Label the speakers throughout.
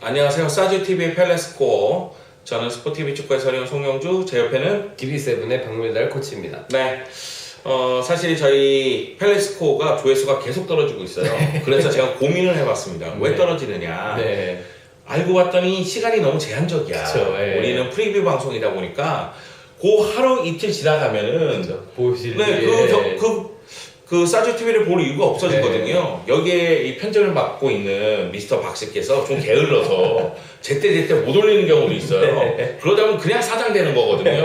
Speaker 1: 안녕하세요. 사주TV의 펠레스코어. 저는 스포티비 축구 해설위원 송영주, 제 옆에는
Speaker 2: DB7의 박물달 코치입니다.
Speaker 1: 네. 사실 저희 펠레스코어가 조회수가 계속 떨어지고 있어요. 그래서 제가 고민을 해봤습니다. 왜 떨어지느냐.
Speaker 2: 네.
Speaker 1: 알고 봤더니 시간이 너무 제한적이야.
Speaker 2: 그쵸, 예.
Speaker 1: 우리는 프리뷰 방송이다 보니까 그 하루 이틀 지나가면은
Speaker 2: 보실
Speaker 1: 네, 그 사주TV를 볼 이유가 없어지거든요. 여기에 이 편집을 맡고 있는 미스터 박씨께서 좀 게을러서 제때 못 올리는 경우도 있어요. 그러다 보면 그냥 사장되는 거거든요.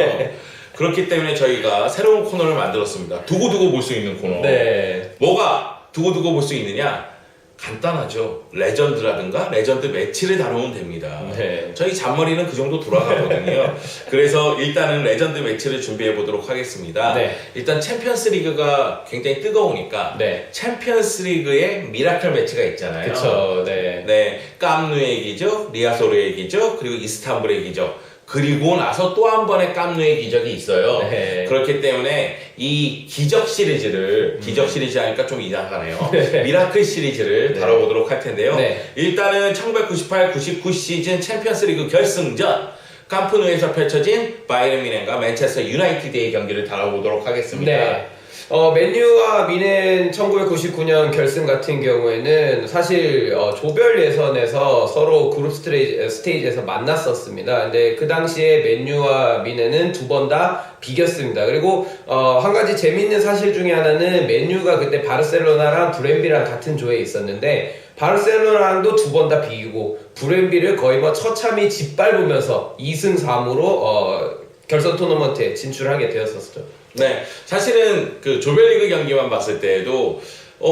Speaker 1: 그렇기 때문에 저희가 새로운 코너를 만들었습니다. 두고두고 볼 수 있는 코너.
Speaker 2: 네.
Speaker 1: 뭐가 두고두고 볼 수 있느냐? 간단하죠. 레전드라든가 레전드 매치를 다루면 됩니다.
Speaker 2: 네.
Speaker 1: 저희 잔머리는 그 정도 돌아가거든요. 그래서 일단은 레전드 매치를 준비해 보도록 하겠습니다.
Speaker 2: 네.
Speaker 1: 일단 챔피언스 리그가 굉장히 뜨거우니까
Speaker 2: 네.
Speaker 1: 챔피언스 리그에 미라클 매치가 있잖아요.
Speaker 2: 그쵸, 네.
Speaker 1: 네, 깜누의 기적, 리아소르의 기적, 그리고 이스탄불의 기적. 그리고 나서 또 한 번의 깜누의 기적이 있어요.
Speaker 2: 네.
Speaker 1: 그렇기 때문에 이 기적 시리즈를 기적 시리즈 하니까 좀 이상하네요. 미라클 시리즈를
Speaker 2: 네.
Speaker 1: 다뤄보도록 할 텐데요.
Speaker 2: 네.
Speaker 1: 일단은 1998-99 시즌 챔피언스 리그 결승전 캄프누에서 펼쳐진 바이에른 뮌헨과 맨체스터 유나이티드의 경기를 다뤄보도록 하겠습니다.
Speaker 2: 네. 맨유와 미넨 1999년 결승 같은 경우에는 사실 조별 예선에서 서로 그룹 스테이지에서 만났었습니다. 근데 그 당시에 맨유와 미넨은 두 번 다 비겼습니다. 그리고 한 가지 재밌는 사실 중에 하나는 맨유가 그때 바르셀로나랑 브렌비랑 같은 조에 있었는데 바르셀로나랑도 두 번 다 비기고 브렌비를 거의 처참히 짓밟으면서 2승 3무로 결선 토너먼트에 진출하게 되었었죠.
Speaker 1: 네, 사실은 그 조별리그 경기만 봤을 때에도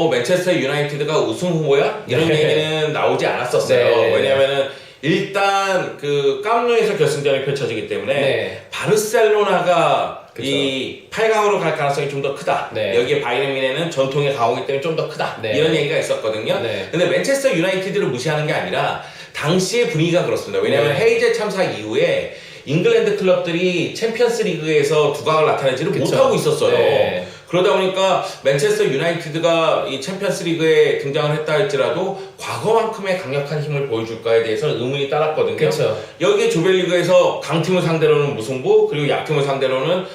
Speaker 1: 맨체스터 유나이티드가 우승 후보야? 이런 얘기는 나오지 않았었어요.
Speaker 2: 네.
Speaker 1: 왜냐면은 일단 그 깜누에서 결승전이 펼쳐지기 때문에
Speaker 2: 네.
Speaker 1: 바르셀로나가
Speaker 2: 그쵸.
Speaker 1: 이 8강으로 갈 가능성이 좀 더 크다.
Speaker 2: 네.
Speaker 1: 여기에 바이에른 뮌헨은 전통의 강호기 때문에 좀 더 크다.
Speaker 2: 네.
Speaker 1: 이런 얘기가 있었거든요.
Speaker 2: 네.
Speaker 1: 근데 맨체스터 유나이티드를 무시하는 게 아니라 당시의 분위기가 그렇습니다. 왜냐하면 헤이젤 참사 이후에 잉글랜드 클럽들이 챔피언스 리그에서 두각을 나타내지를 못하고 있었어요.
Speaker 2: 네.
Speaker 1: 그러다 보니까 맨체스터 유나이티드가 이 챔피언스 리그에 등장을 했다 할지라도 과거만큼의 강력한 힘을 보여줄까에 대해서는 의문이 따랐거든요.
Speaker 2: 그쵸.
Speaker 1: 여기에 조별리그에서 강팀을 상대로는 무승부, 그리고 약팀을 상대로는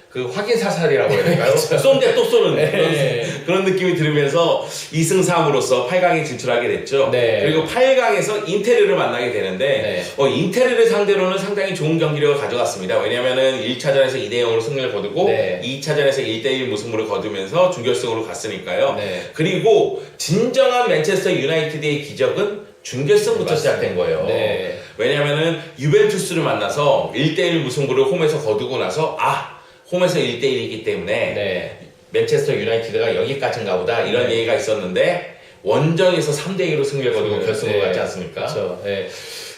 Speaker 1: 그 확인 사살이라고 해야 될까요? 쏜데 또 쏘는 그런 느낌이 들으면서 2승 3으로서 8강에 진출하게 됐죠.
Speaker 2: 네.
Speaker 1: 그리고 8강에서 인테르를 만나게 되는데 인테르를 상대로는 상당히 좋은 경기력을 가져갔습니다. 왜냐면은 1차전에서 2대0으로 승리를 거두고 2차전에서 1대1 무승부를 거두면서 준결승으로 갔으니까요. 그리고 진정한 맨체스터 유나이티드의 기적은 준결승부터 시작된 거예요. 왜냐면은 유벤투스를 만나서 1대1 무승부를 홈에서 거두고 나서 홈에서 1대1이기 때문에 맨체스터 유나이티드가 여기까지인가 보다 이런 얘기가 있었는데 원정에서 3대2로 승리를 거두고 결승으로 갔지 않습니까?
Speaker 2: 그렇죠. 네.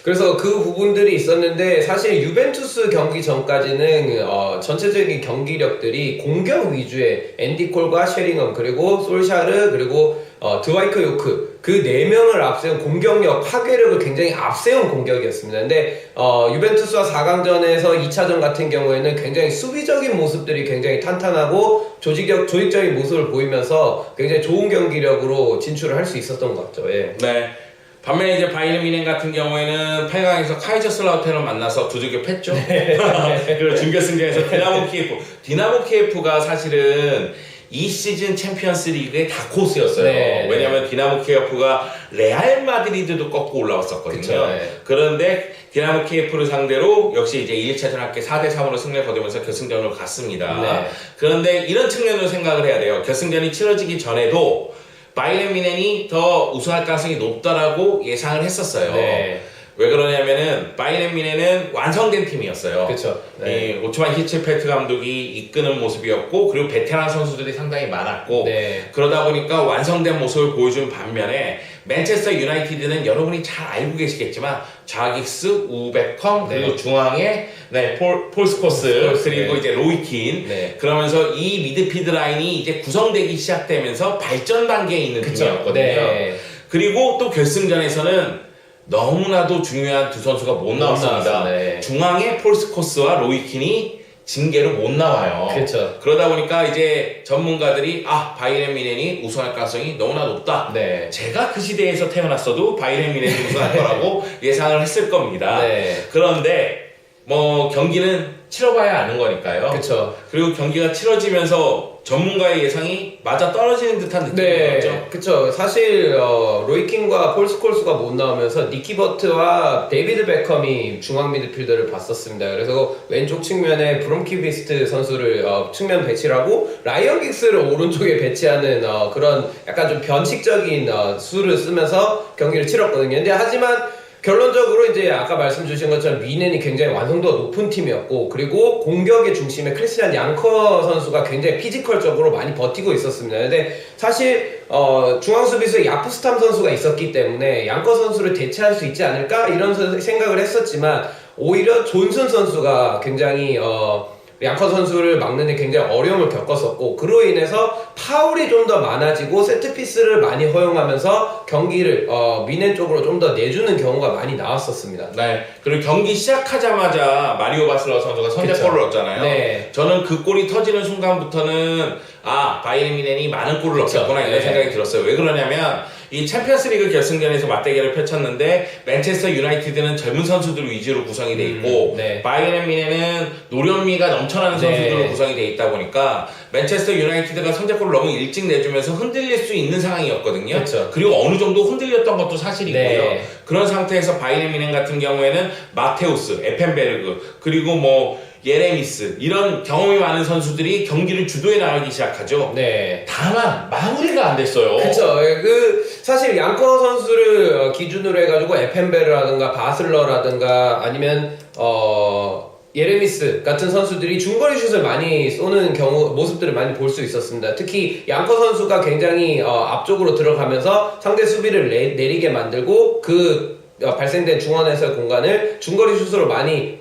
Speaker 2: 그래서 그 부분들이 있었는데 사실 유벤투스 경기 전까지는 전체적인 경기력들이 공격 위주의 앤디 콜과 쉐링엄 그리고 솔샤르 그리고 드와이크 요크 그 4명을 앞세운 공격력, 파괴력을 굉장히 앞세운 공격이었습니다. 근데 유벤투스와 4강전에서 2차전 같은 경우에는 굉장히 수비적인 모습들이 굉장히 탄탄하고 조직적인 모습을 보이면서 굉장히 좋은 경기력으로 진출을 할 수 있었던 것 같죠. 예.
Speaker 1: 네. 반면에 이제 바이에른 뮌헨 같은 경우에는 8강에서 카이저슬라우테르를 만나서 두들겨 팼죠. 그리고 준결승전에서 디나모 키예프가 사실은 이 시즌 챔피언스 리그의 다코스였어요. 왜냐하면 디나모 키예프가 레알 마드리드도 꺾고 올라왔었거든요. 그런데 디나모 키예프를 상대로 역시 이제 1차전 합계 4대3으로 승리를 거두면서 결승전으로 갔습니다. 그런데 이런 측면으로 생각을 해야 돼요. 결승전이 치러지기 전에도 바이에른 뮌헨이 더 우승할 가능성이 높다라고 예상을 했었어요. 왜 그러냐면은 바이에른 뮌헨은 완성된 팀이었어요.
Speaker 2: 그렇죠.
Speaker 1: 오츠만 히츠펠트 감독이 이끄는 모습이었고 그리고 베테랑 선수들이 상당히 많았고 그러다 보니까 완성된 모습을 보여준 반면에 맨체스터 유나이티드는 여러분이 잘 알고 계시겠지만 자긱스, 우베컴 그리고 중앙에 폴스코스 그리고 이제 로이킨 그러면서 이 미드필드 라인이 이제 구성되기 시작되면서 발전 단계에 있는 팀이었거든요. 그리고 또 결승전에서는 너무나도 중요한 두 선수가 못 나왔습니다. 중앙에 폴스코스와 로이킨이 징계로 못 나와요.
Speaker 2: 그렇죠.
Speaker 1: 그러다 보니까 이제 전문가들이 바이에른 뮌헨이 우승할 가능성이 너무나 높다.
Speaker 2: 네.
Speaker 1: 제가 그 시대에서 태어났어도 바이에른 뮌헨이 우승할 거라고 예상을 했을 겁니다.
Speaker 2: 네.
Speaker 1: 그런데 뭐 경기는 치러봐야 아는 거니까요.
Speaker 2: 그렇죠.
Speaker 1: 그리고 경기가 치러지면서 전문가의 예상이 맞아 떨어지는 듯한 느낌이었죠.
Speaker 2: 네, 그쵸. 사실 로이킨과 폴 스콜스가 못 나오면서 니키 버트와 데이비드 베컴이 중앙 미드필더를 봤었습니다. 그래서 왼쪽 측면에 브롬키비스트 선수를 측면 배치를 하고 라이언 긱스를 오른쪽에 배치하는 그런 약간 좀 변칙적인 수를 쓰면서 경기를 치렀거든요. 근데 하지만 결론적으로 이제 아까 말씀 주신 것처럼 뮌헨이 굉장히 완성도가 높은 팀이었고, 그리고 공격의 중심에 크리스티안 양커 선수가 굉장히 피지컬적으로 많이 버티고 있었습니다. 근데 사실 중앙 수비수에 야프스탐 선수가 있었기 때문에 양커 선수를 대체할 수 있지 않을까 이런 생각을 했었지만, 오히려 존슨 선수가 굉장히 양커 선수를 막는 데 굉장히 어려움을 겪었었고, 그로 인해서 파울이 좀 더 많아지고 세트피스를 많이 허용하면서 경기를 뮌헨 쪽으로 좀 더 내주는 경우가 많이 나왔었습니다.
Speaker 1: 네. 그리고 경기 시작하자마자 마리오 바슬러 선수가 선제골을 넣었잖아요.
Speaker 2: 네.
Speaker 1: 저는 그 골이 터지는 순간부터는 바이에른 뮌헨이 많은 골을 넣었구나 이런
Speaker 2: 네.
Speaker 1: 생각이 들었어요. 왜 그러냐면 이 챔피언스리그 결승전에서 맞대결을 펼쳤는데 맨체스터 유나이티드는 젊은 선수들 위주로 구성이 돼 있고
Speaker 2: 네.
Speaker 1: 바이에른 뮌헨은 노련미가 넘쳐나는 선수들로
Speaker 2: 네.
Speaker 1: 구성이 돼 있다 보니까 맨체스터 유나이티드가 선제골을 너무 일찍 내주면서 흔들릴 수 있는 상황이었거든요.
Speaker 2: 그렇죠.
Speaker 1: 그리고 어느 정도 흔들렸던 것도 사실이고요.
Speaker 2: 네.
Speaker 1: 그런 상태에서 바이에른 뮌헨 같은 경우에는 마테우스, 에펜베르그, 그리고 뭐 예레미스 이런 경험이 많은 선수들이 경기를 주도해 나가기 시작하죠.
Speaker 2: 네.
Speaker 1: 다만 마무리가 안 됐어요.
Speaker 2: 그쵸. 사실 양커 선수를 기준으로 해가지고 에펜베르라든가 바슬러라든가 아니면 예레미스 같은 선수들이 중거리 슛을 많이 쏘는 모습들을 많이 볼 수 있었습니다. 특히 양커 선수가 굉장히 앞쪽으로 들어가면서 상대 수비를 내리게 만들고 발생된 중원에서의 공간을 중거리 슛으로 많이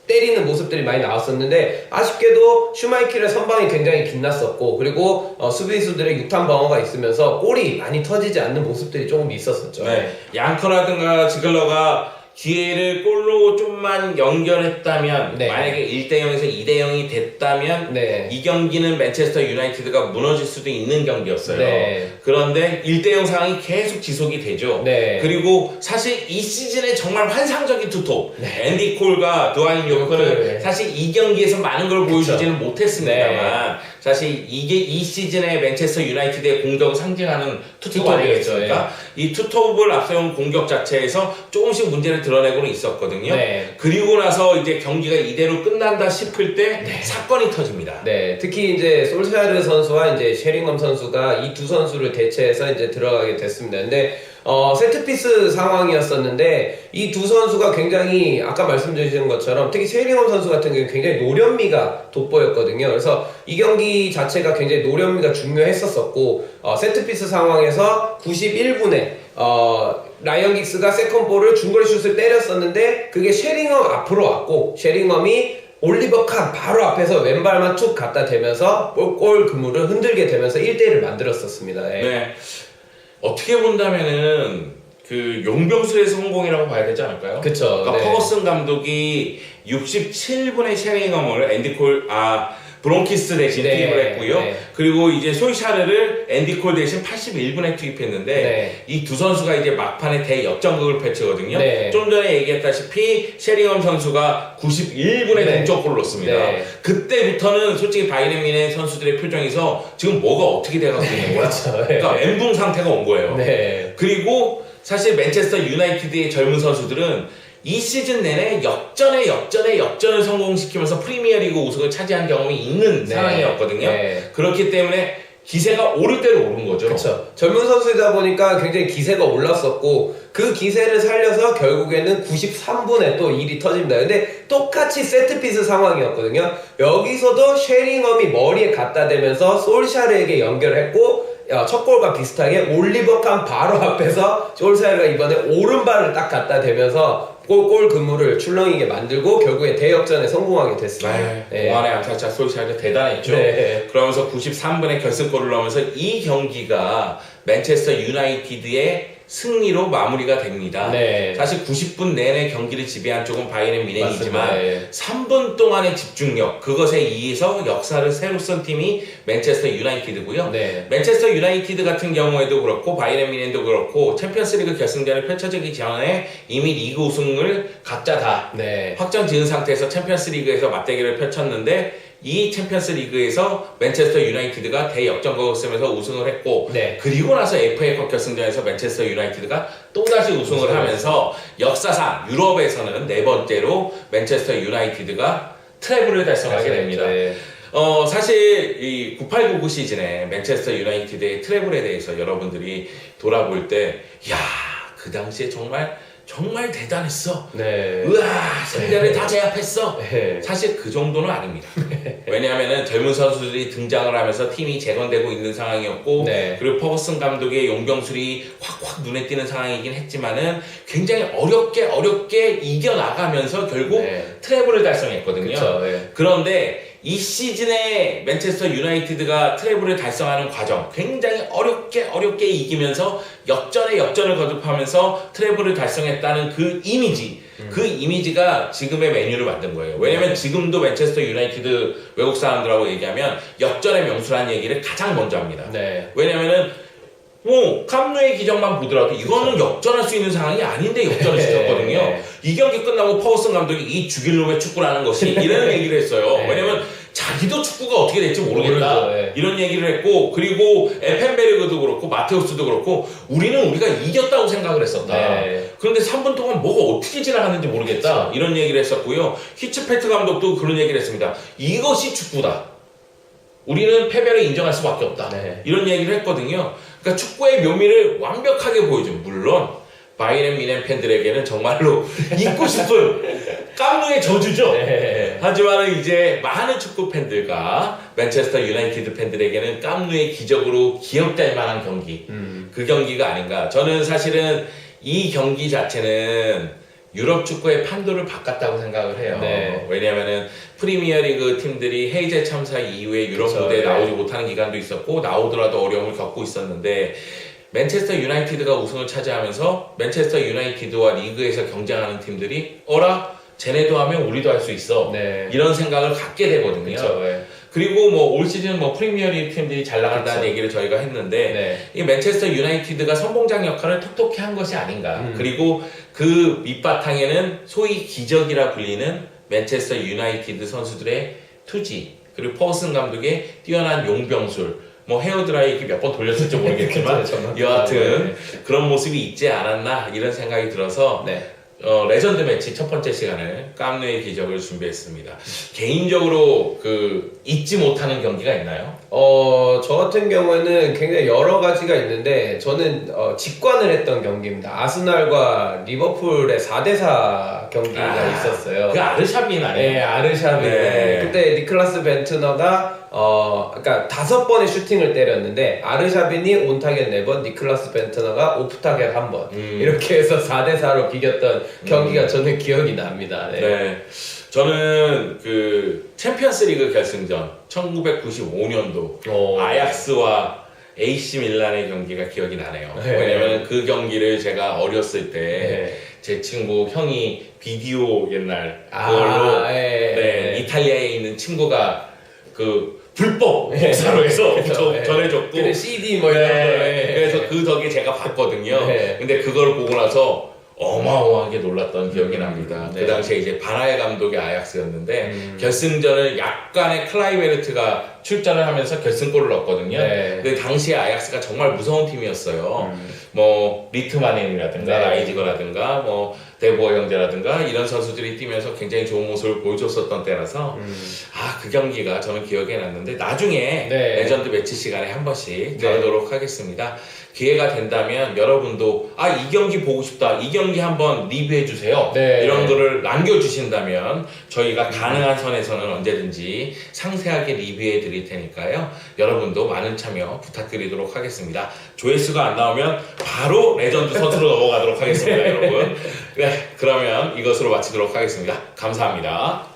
Speaker 2: 때리는 모습들이 많이 나왔었는데, 아쉽게도 슈마이킬의 선방이 굉장히 빛났었고, 그리고 수비수들의 육탄 방어가 있으면서 골이 많이 터지지 않는 모습들이 조금 있었었죠.
Speaker 1: 네. 양커라든가 지글러가 기회를 골로 좀만 연결했다면,
Speaker 2: 네.
Speaker 1: 만약에 1대0에서 2대0이 됐다면
Speaker 2: 네.
Speaker 1: 이 경기는 맨체스터 유나이티드가 무너질 수도 있는 경기였어요.
Speaker 2: 네.
Speaker 1: 그런데 1대0 상황이 계속 지속이 되죠.
Speaker 2: 네.
Speaker 1: 그리고 사실 이 시즌에 정말 환상적인 투톱
Speaker 2: 네.
Speaker 1: 앤디 콜과 드와인 요크는
Speaker 2: 네.
Speaker 1: 사실 이 경기에서 많은 걸 보여주지는 못했습니다만 사실 이게 이 시즌에 맨체스터 유나이티드의 공격을 상징하는 투톱 아니겠습니까? 이 투톱을 앞세운 공격 자체에서 조금씩 문제를 드러내고는 있었거든요.
Speaker 2: 네.
Speaker 1: 그리고 나서 이제 경기가 이대로 끝난다 싶을 때 사건이 터집니다.
Speaker 2: 네, 특히 이제 솔샤르 선수와 이제 셰링엄 선수가 이 두 선수를 대체해서 이제 들어가게 됐습니다. 근데 세트피스 상황이었었는데 이 두 선수가 굉장히 아까 말씀드린 것처럼 특히 셰링엄 선수 같은 경우는 굉장히 노련미가 돋보였거든요. 그래서 이 경기 자체가 굉장히 노련미가 중요했었었고 세트피스 상황에서 91분에 라이언 긱스가 세컨볼을 중거리 슛을 때렸었는데 그게 셰링엄 앞으로 왔고 셰링엄이 올리버 칸 바로 앞에서 왼발만 툭 갖다 대면서 골 그물을 흔들게 되면서 1대1을 만들었었습니다.
Speaker 1: 네. 어떻게 본다면은 그 용병술의 성공이라고 봐야 되지 않을까요?
Speaker 2: 그쵸.
Speaker 1: 그러니까
Speaker 2: 네.
Speaker 1: 퍼거슨 감독이 67분의 셰링엄을 브론키스 대신
Speaker 2: 네,
Speaker 1: 투입을 했고요.
Speaker 2: 네.
Speaker 1: 그리고 이제 솔샤르를 앤디 콜 대신 81분에 투입했는데
Speaker 2: 네.
Speaker 1: 이 두 선수가 이제 막판에 대역전극을 펼치거든요.
Speaker 2: 네.
Speaker 1: 좀 전에 얘기했다시피 셰링엄 선수가 91분에
Speaker 2: 네.
Speaker 1: 동점골을 넣습니다.
Speaker 2: 네. 그때부터는
Speaker 1: 솔직히 바이에른 뮌헨 선수들의 표정에서 지금 뭐가 어떻게 돼가고 있는 거야?
Speaker 2: 그렇죠.
Speaker 1: 그러니까 멘붕 상태가 온 거예요.
Speaker 2: 네.
Speaker 1: 그리고 사실 맨체스터 유나이티드의 젊은 선수들은 이 시즌 내내 역전을 성공시키면서 프리미어리그 우승을 차지한 경험이 있는
Speaker 2: 네.
Speaker 1: 상황이었거든요.
Speaker 2: 네.
Speaker 1: 그렇기 때문에 기세가 오를 대로 오른 거죠.
Speaker 2: 그렇죠. 젊은 선수이다 보니까 굉장히 기세가 올랐었고 그 기세를 살려서 결국에는 93분에 또 일이 터집니다. 근데 똑같이 세트피스 상황이었거든요. 여기서도 셰링엄이 머리에 갖다 대면서 솔샤르에게 연결했고 첫 골과 비슷하게 올리버 칸 바로 앞에서 솔샤르가 이번에 오른발을 딱 갖다 대면서 골 그물을 출렁이게 만들고 결국에 대역전에 성공하게 됐습니다.
Speaker 1: 네. 오만의 안타차 솔샤르 대단했죠.
Speaker 2: 네.
Speaker 1: 그러면서 93분에 결승골을 넣으면서 이 경기가 맨체스터 유나이티드의 승리로 마무리가 됩니다.
Speaker 2: 네.
Speaker 1: 사실 90분 내내 경기를 지배한 쪽은 바이에른 뮌헨이지만
Speaker 2: 맞습니다. 예.
Speaker 1: 3분 동안의 집중력, 그것에 의해서 역사를 새로 쓴 팀이 맨체스터 유나이티드고요.
Speaker 2: 네.
Speaker 1: 맨체스터 유나이티드 같은 경우에도 그렇고 바이에른 뮌헨도 그렇고 챔피언스리그 결승전이 펼쳐지기 전에 이미 리그 우승을 각자 다
Speaker 2: 네.
Speaker 1: 확정 지은 상태에서 챔피언스리그에서 맞대결을 펼쳤는데 이 챔피언스리그에서 맨체스터 유나이티드가 대역전극을 쓰면서 우승을 했고
Speaker 2: 네.
Speaker 1: 그리고 나서 FA컵 결승전에서 맨체스터 유나이티드가 또다시 우승을 하면서 역사상 유럽에서는 네 번째로 맨체스터 유나이티드가 트래블을 달성하게 됩니다.
Speaker 2: 네.
Speaker 1: 사실 이 98-99 시즌에 맨체스터 유나이티드의 트래블에 대해서 여러분들이 돌아볼 때 야, 그 당시에 정말 대단했어.
Speaker 2: 네.
Speaker 1: 우와, 상대를 다 제압했어.
Speaker 2: 네.
Speaker 1: 사실 그 정도는 아닙니다. 왜냐하면은 젊은 선수들이 등장을 하면서 팀이 재건되고 있는 상황이었고
Speaker 2: 네.
Speaker 1: 그리고 퍼거슨 감독의 용병술이 확확 눈에 띄는 상황이긴 했지만은 굉장히 어렵게 이겨나가면서 결국
Speaker 2: 네.
Speaker 1: 트래블을 달성했거든요.
Speaker 2: 그쵸, 네.
Speaker 1: 그런데 이 시즌에 맨체스터 유나이티드가 트래블을 달성하는 과정 굉장히 어렵게 이기면서 역전에 역전을 거듭하면서 트래블을 달성했다는 그 이미지 그 이미지가 지금의 메뉴를 만든 거예요. 왜냐면 지금도 맨체스터 유나이티드 외국 사람들하고 얘기하면 역전의 명수라는 얘기를 가장 먼저 합니다.
Speaker 2: 네.
Speaker 1: 왜냐면은 캄누의 기적만 보더라도 이거는 역전할 수 있는 상황이 아닌데 역전을 시켰거든요.
Speaker 2: 네.
Speaker 1: 이 경기 끝나고 퍼거슨 감독이 이 죽일 놈의 축구라는 것이 이런 얘기를 했어요.
Speaker 2: 네.
Speaker 1: 왜냐면 자기도 축구가 어떻게 될지 모르겠다.
Speaker 2: 네.
Speaker 1: 이런 얘기를 했고 그리고 에펜베르그도 그렇고 마테우스도 그렇고 우리가 이겼다고 생각을 했었다.
Speaker 2: 네.
Speaker 1: 그런데 3분 동안 뭐가 어떻게 지나갔는지 모르겠다.
Speaker 2: 그렇죠.
Speaker 1: 이런 얘기를 했었고요. 히츠페트 감독도 그런 얘기를 했습니다. 이것이 축구다. 우리는 패배를 인정할 수밖에 없다.
Speaker 2: 네.
Speaker 1: 이런 얘기를 했거든요. 그러니까 축구의 묘미를 완벽하게 보여준 물론 바이에른 뮌헨 팬들에게는 정말로 잊고 싶은 깜누의 저주죠.
Speaker 2: 네.
Speaker 1: 하지만 이제 많은 축구 팬들과 맨체스터 유나이티드 팬들에게는 깜누의 기적으로 기억될 만한 경기 그 경기가 아닌가. 저는 사실은 이 경기 자체는 유럽 축구의 판도를 바꿨다고 생각을 해요.
Speaker 2: 네.
Speaker 1: 왜냐하면은 프리미어리그 팀들이 헤이제 참사 이후에 유럽
Speaker 2: 그쵸,
Speaker 1: 무대에
Speaker 2: 네.
Speaker 1: 나오지 못하는 기간도 있었고 나오더라도 어려움을 겪고 있었는데 맨체스터 유나이티드가 우승을 차지하면서 맨체스터 유나이티드와 리그에서 경쟁하는 팀들이 쟤네도 하면 우리도 할 수 있어.
Speaker 2: 네.
Speaker 1: 이런 생각을 갖게 되거든요.
Speaker 2: 그쵸, 네.
Speaker 1: 그리고 올 시즌 프리미어리그 팀들이 잘 나간다는
Speaker 2: 그쵸.
Speaker 1: 얘기를 저희가 했는데
Speaker 2: 네.
Speaker 1: 이 맨체스터 유나이티드가 선봉장 역할을 톡톡히 한 것이 아닌가. 그리고 그 밑바탕에는 소위 기적이라 불리는 맨체스터 유나이티드 선수들의 투지 그리고 퍼거슨 감독의 뛰어난 용병술 헤어드라이 몇 번 돌렸을지 모르겠지만 여하튼 그런 모습이 있지 않았나 이런 생각이 들어서
Speaker 2: 네.
Speaker 1: 레전드 매치 첫 번째 시간을 깜누의 기적을 준비했습니다. 개인적으로 잊지 못하는 경기가 있나요?
Speaker 2: 저 같은 경우에는 굉장히 여러 가지가 있는데 저는 직관을 했던 경기입니다. 아스날과 리버풀의 4대4 경기가 있었어요.
Speaker 1: 그 아르샤빈 아니에요?
Speaker 2: 네, 아르샤빈.
Speaker 1: 네.
Speaker 2: 그때 니클라스 벤트너가 그러니까 5번의 슈팅을 때렸는데 아르샤빈이 온타겟 4번, 니클라스 벤트너가 오프타겟 1번 이렇게 해서 4대4로 비겼던 경기가 저는 기억이 납니다. 네.
Speaker 1: 네. 저는 챔피언스리그 결승전 1995년도 아약스와 AC 밀란의 경기가 기억이 나네요.
Speaker 2: 네.
Speaker 1: 왜냐면 그 경기를 제가 어렸을 때 제
Speaker 2: 네.
Speaker 1: 친구 형이 비디오 옛날 그걸로 네, 이탈리아에 있는 친구가 불법 복사로 해서 전해줬고
Speaker 2: 근데 CD 이런 거
Speaker 1: 그래서 그 덕에 제가 봤거든요.
Speaker 2: 네.
Speaker 1: 근데 그걸 보고 나서 어마어마하게 놀랐던 기억이 납니다.
Speaker 2: 네.
Speaker 1: 그 당시에 이제 바나의 감독의 아약스였는데 결승전을 약간의 클라이베르트가 출전을 하면서 결승골을 넣었거든요.
Speaker 2: 네.
Speaker 1: 근데 당시에 아약스가 정말 무서운 팀이었어요. 리트마넨이라든가
Speaker 2: 네.
Speaker 1: 라이지거라든가 데보어 형제라든가 이런 선수들이 뛰면서 굉장히 좋은 모습을 보여줬었던 때라서 그 경기가 저는 기억에 났는데 나중에
Speaker 2: 네.
Speaker 1: 레전드 매치 시간에 한 번씩 다루도록 하겠습니다. 기회가 된다면 여러분도 이 경기 보고 싶다, 이 경기 한번 리뷰해 주세요.
Speaker 2: 네.
Speaker 1: 이런 거를 남겨주신다면 저희가 가능한 선에서는 언제든지 상세하게 리뷰해 드릴 테니까요. 여러분도 많은 참여 부탁드리도록 하겠습니다. 조회수가 안 나오면 바로 레전드 선수로 넘어가도록 하겠습니다, 여러분. 네, 그러면 이것으로 마치도록 하겠습니다. 감사합니다.